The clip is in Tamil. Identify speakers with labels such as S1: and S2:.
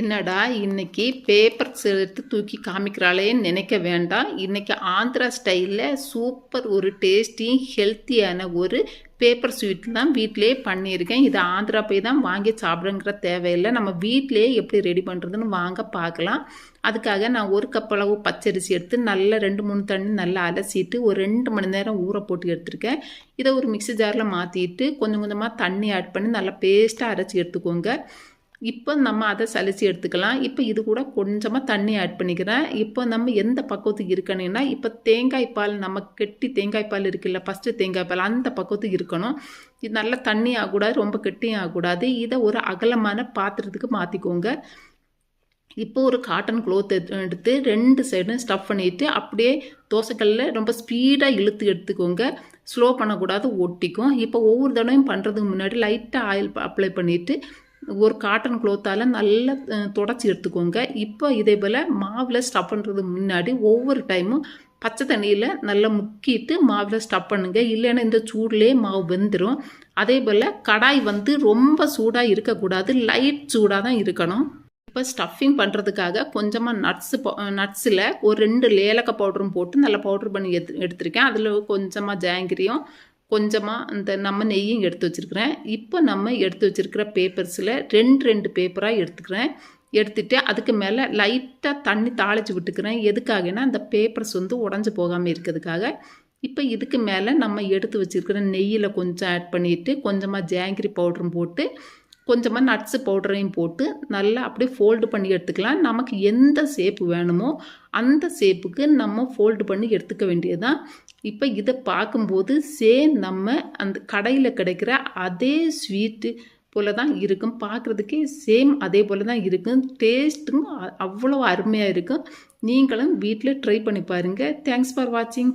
S1: என்னடா இன்னைக்கு பேப்பர்ஸ் எடுத்து தூக்கி காமிக்கிறாளேன்னு நினைக்க வேண்டாம். இன்னைக்கு ஆந்திரா ஸ்டைலில் சூப்பர் ஒரு டேஸ்டி ஹெல்த்தியான ஒரு பேப்பர் ஸ்வீட் தான் வீட்டிலேயே பண்ணியிருக்கேன். இது ஆந்திரா போய் தான் வாங்கி சாப்பிடுங்கிற தேவையில்லை. நம்ம வீட்டிலேயே எப்படி ரெடி பண்ணுறதுன்னு வாங்க பார்க்கலாம். அதுக்காக நான் ஒரு கப் அளவு பச்சரிசி எடுத்து நல்லா 2-3 தண்ணி நல்லா அலசிட்டு ஒரு 2 மணி நேரம் ஊற போட்டு எடுத்துருக்கேன். இதை ஒரு மிக்ஸி ஜாரில் மாற்றிட்டு கொஞ்சம் கொஞ்சமாக தண்ணி ஆட் பண்ணி நல்லா பேஸ்ட்டாக அரைச்சி எடுத்துக்கோங்க. இப்போ நம்ம அதை சலிச்சு எடுத்துக்கலாம். இப்போ இது கூட கொஞ்சமாக தண்ணி ஆட் பண்ணிக்கிறேன். இப்போ நம்ம எந்த பக்குவத்துக்கு இருக்கணும்னா, இப்போ தேங்காய் பால் நம்ம கெட்டி தேங்காய் பால் இருக்குல்ல, ஃபஸ்ட்டு தேங்காய் பால் அந்த பக்குவத்துக்கு இருக்கணும். இது நல்லா தண்ணி ஆகக்கூடாது, ரொம்ப கெட்டியும் ஆகக்கூடாது. இதை ஒரு அகலமான பாத்திரத்துக்கு மாற்றிக்கோங்க. இப்போ ஒரு காட்டன் க்ளோத் எடுத்து 2 சைடும் ஸ்டஃப் பண்ணிவிட்டு அப்படியே தோசைக்கல்லில் ரொம்ப ஸ்பீடாக இழுத்து எடுத்துக்கோங்க. ஸ்லோ பண்ணக்கூடாது, ஒட்டிக்கும். இப்போ ஒவ்வொரு தடவையும் பண்ணுறதுக்கு முன்னாடி லைட்டாக ஆயில் அப்ளை பண்ணிவிட்டு ஒரு காட்டன் க்ளோத்தால் நல்லா தொடச்சி எடுத்துக்கோங்க. இப்போ இதே போல் மாவில் ஸ்டஃப் பண்ணுறதுக்கு முன்னாடி ஒவ்வொரு டைமும் பச்சை தண்ணியில் நல்லா முக்கிட்டு மாவில் ஸ்டஃப் பண்ணுங்க. இல்லைன்னா இந்த சூடுலேயே மாவு வெந்துடும். அதே போல் கடாய் ரொம்ப சூடாக இருக்கக்கூடாது, லைட் சூடாக தான் இருக்கணும். இப்போ ஸ்டஃபிங் பண்ணுறதுக்காக கொஞ்சமாக நட்ஸில் ஒரு 2 ஏலக்காய் பவுடரும் போட்டு நல்லா பவுட்ரு பண்ணி எடுத்திருக்கேன். அதில் கொஞ்சமாக ஜாங்கிரியும் கொஞ்சமாக நம்ம நெய்யும் எடுத்து வச்சுருக்கிறேன். இப்போ நம்ம எடுத்து வச்சுருக்கிற பேப்பர்ஸில் 2 பேப்பராக எடுத்துட்டு அதுக்கு மேலே லைட்டாக தண்ணி தாளித்து விட்டுக்கிறேன். எதுக்காகனா அந்த பேப்பர்ஸ் உடஞ்சி போகாமல் இருக்கிறதுக்காக. இப்போ இதுக்கு மேலே நம்ம எடுத்து வச்சுருக்கிற நெய்யில் கொஞ்சம் ஆட் பண்ணிவிட்டு கொஞ்சமாக ஜாங்கிரி பவுடரும் போட்டு கொஞ்சமாக நட்ஸு பவுடரையும் போட்டு நல்லா அப்படியே ஃபோல்டு பண்ணி எடுத்துக்கலாம். நமக்கு எந்த ஷேப்பு வேணுமோ அந்த ஷேப்புக்கு நம்ம ஃபோல்டு பண்ணி எடுத்துக்க வேண்டியதுதான். இப்போ இதை பார்க்கும்போது நம்ம அந்த கடையில் கிடைக்கிற அதே ஸ்வீட்டு போல தான் இருக்கும். பார்க்குறதுக்கே அதே போல் தான் இருக்கும். டேஸ்ட்டும் அவ்வளோ அருமையாக இருக்கும். நீங்களும் வீட்டில் ட்ரை பண்ணி பாருங்கள். தேங்க்ஸ் ஃபார் வாட்சிங்.